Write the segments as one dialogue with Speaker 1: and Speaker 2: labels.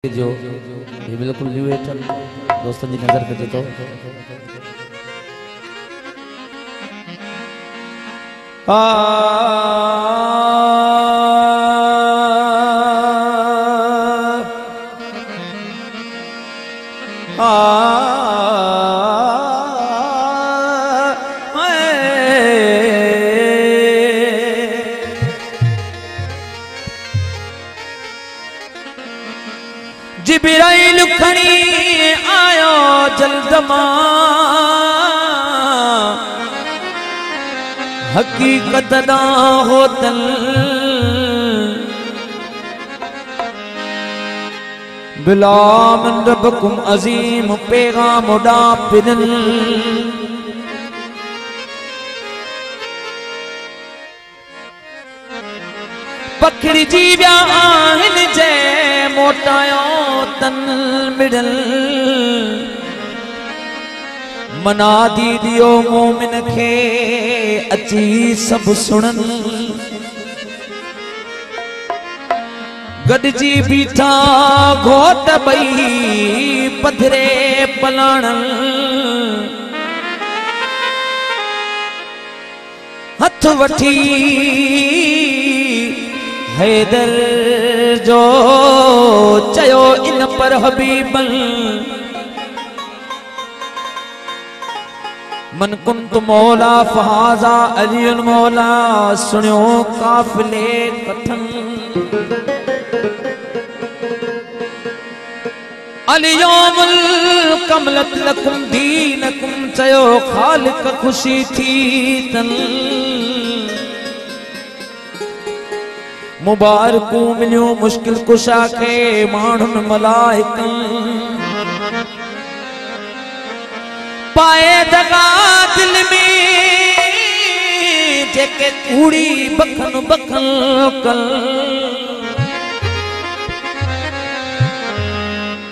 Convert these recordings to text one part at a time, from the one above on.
Speaker 1: जो ये बिल्कुल न्यू एयरटेल दोस्तों जी नजर कजे तो
Speaker 2: जिब्राइल खणी आयो जल्दमा हकीकत ना होतल बिला मन रब्बकुम अजीम पैगाम उड़ा पिनल पखड़ी जी व्या आहिन जे मोटायो तन मिडल मना दी दियो मोमिन खे अची सब सुनन गडजी बीठा घोट बई पधरे पलाणल हथ वठी हैदर जो चयो इन पर हबीबल मन कुंत मौला फहाजा अलियुल मौला सुनियो काफिले कथन अलियोमुल कमलत लकुम दीनकुम चयो खालिक खुशी थी तन मुबारकू मिलियो मुश्किल कुशा के मानुन मलाइकन पाए दगा दिल में जेके कूड़ी बखन बखन कल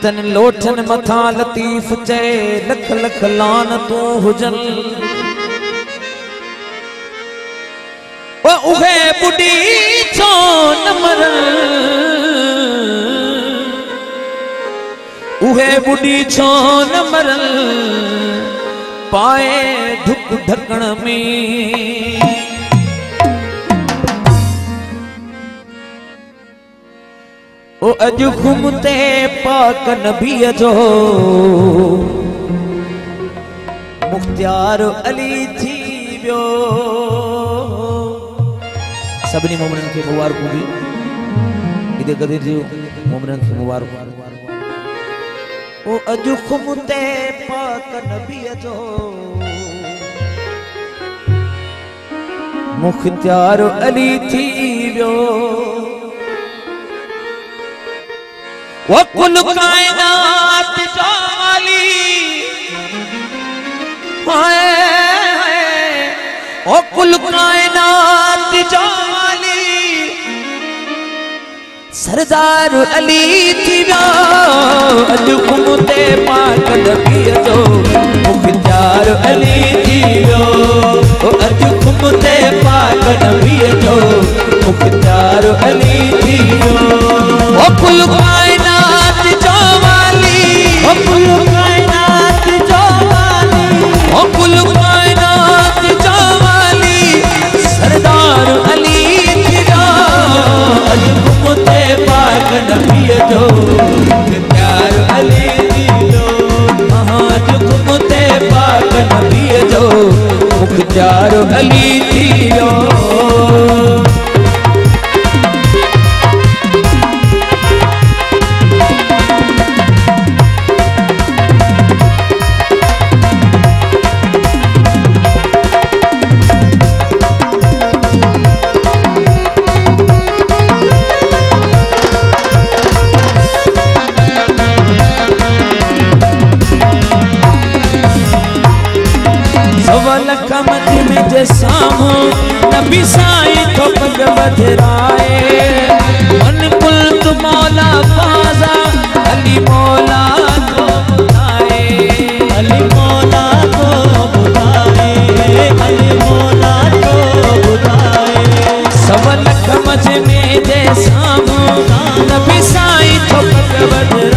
Speaker 2: तन लोठन मथा लतीफ चे लख लख लानतों हुजन उहे बुढ़ी छो न मरल उहे बुढ़ी छो न मरल पाए ढुक ढकण में ओ अज घुमते पाक नबी जो मुख्तियार अली थी व्यो सबनी मोमिनन के मुबारक भी इदे गदीर जी मोमिनन के मुबारक ओ अजु खुमते पाक नबी जो मुख्तियार अली थी व्यो वो कुल कायनात जो वाली हाय ओ कुल कायनात जो सरदार अली थी अज घुमते पाक नबी जो मुख्तियार अली थी अज घुमते पाक नबी जो मुख्तियार अली थी ओ कुल कायनात जो वाली ओ कुल कायनात जो वाली ओ कुल कायनात जो वाली सरदार अली थी अज घुमते पाक नबी जो मुख्तियार अली जो आज घुमते पाक नबी जो मुख्तियार अली जो लखमत में जे सामो नबी साईं तो पग बधराए मन कुल तु मौला फाजा अली मौला को बुलाए अली मौला को बुलाए अली मौला को बुलाए सब लखमत में जे सामो नबी साईं तो पग बधराए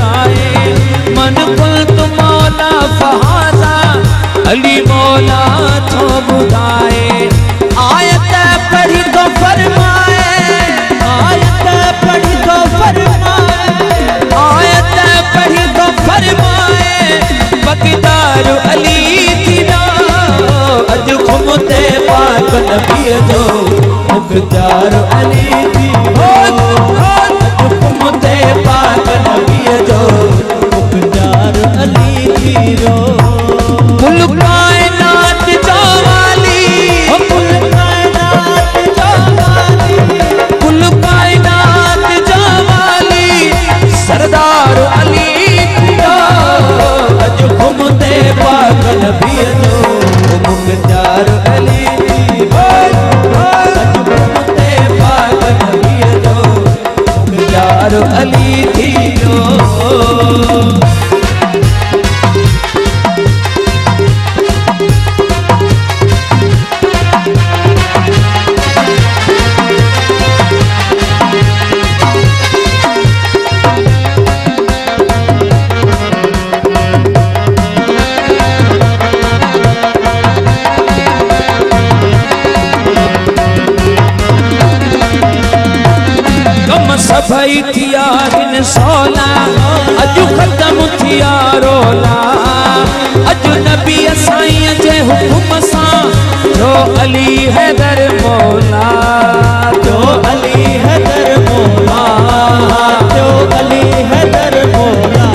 Speaker 2: मुख्तार अली थी हुकूमते पाक नबी जो मुख्तार अली थी रो कुल कायनात जवाली कुल कायनात जवाली कुल कायनात जवाली सरदार अली थी रो अज हुकूमते पाक नबी जो मुख्तार अली थी अज हुकूमते पाक नबी जो मुख्तार अली थी रो सभई थिया दिन सोला अजु खत्म थिया रोला अजु नबी साईं जे हुकुम सां जो अली हैदर मौला जो अली हैदर मौला जो अली हैदर मौला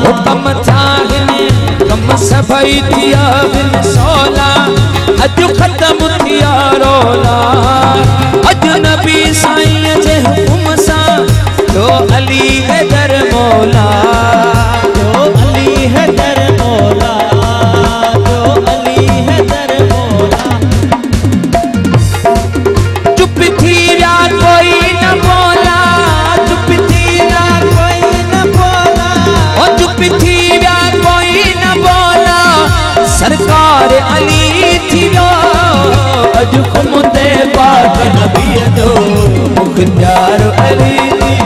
Speaker 2: हुकम थाने कम सभई थिया दिन सोला अजु खत्म थिया रोला अजु नबी साईं जे हुकुम जो अली हैदर मौला जो अली हैदर मौला जो अली हैदर मौला चुप थी या कोई न बोला चुप थी या कोई न बोला और चुप थी या कोई न बोला सरकार अली थी रो अज हुकूमते पाक नबी जो मुख्तार अली जो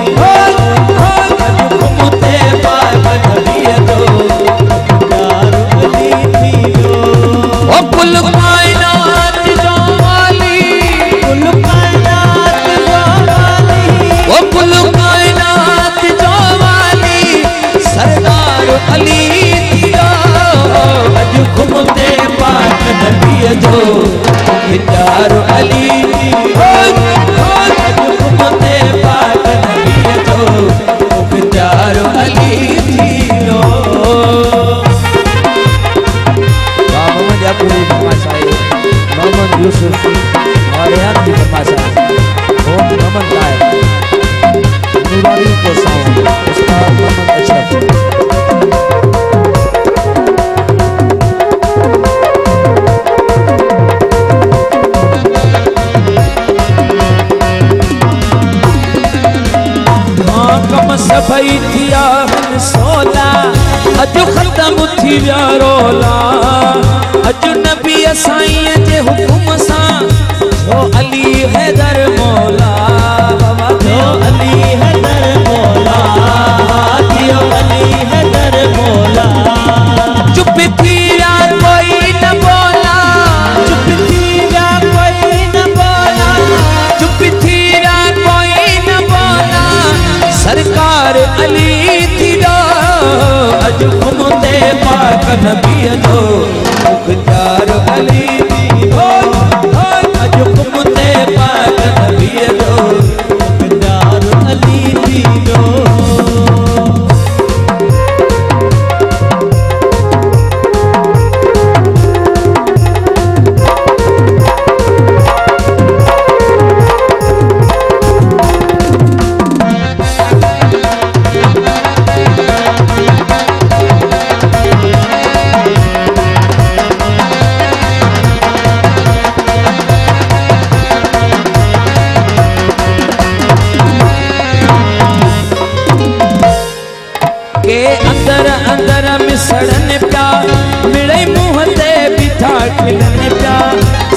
Speaker 2: मुख्तार अली हुकूमते पाक नबी जो मुख्तार अली थी रो मोहम्मद याकूबी फरमाशाए मोहम्मद यूसुफ और यार की फरमाशाए ओम मोहम्मद लाए नूरानी को साउंड उस्ताद मोहम्मद अशरफ सभई थिया सोला अजु खत्म थी विया रोला अजु नबी साईं जे हुकुम सां जो अली हैदर मौला जो अली हैदर मौला जो अली हैदर मौला चुप थी या कोई न बोला चुप थी या कोई न बोला चुप थी या कोई न बोला सरकार अली थी रो अज हुकूमते पाक नबी जो मुख्तार अली थी अज हुकूमते पाक नबी जो मुख्तार अली थी रो मिसड़न प्या मिड़ई मुँह ते बिठा खिलन प्या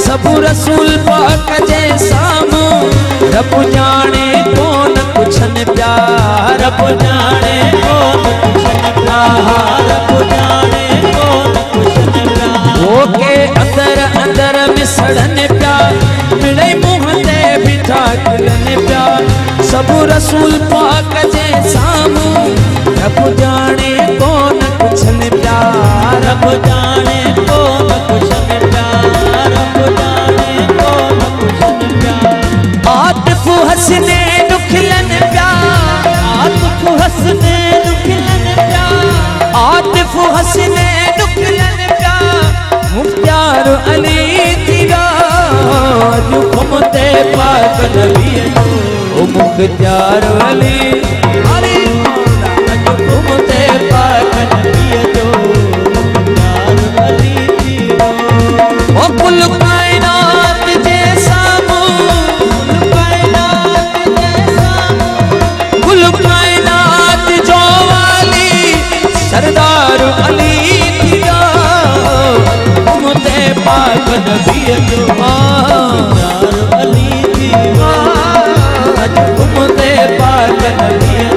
Speaker 2: सब रसूल पाक जे साम्हूं रब जाने कोन पुछन प्या रब जाने कोन पुछन प्या रब जाने कोन पुछन प्या वो के अंदर अंदर मिसड़न प्या मिड़ई मुँह ते बिठा खिलन प्या सब रसूल पाक जे साम्हूं रब जाने कोन पुछन प्या रब जाने कोन पुछन प्या रब जाने कोन पुछन प्या हसीने दुखलन प्या मुख्तार अली तेरा जो घूमते पाक नबी ओ मुख्तार अली अली जो घूमते पाक नबी जो मुख्तार अली तेरा ओ कुल कायनात जैसा कुल कायनात जो वाली सरदार अली तेरा घूमते पाक नबी जो मुख्तार अली तेरा घूमते पाक नबी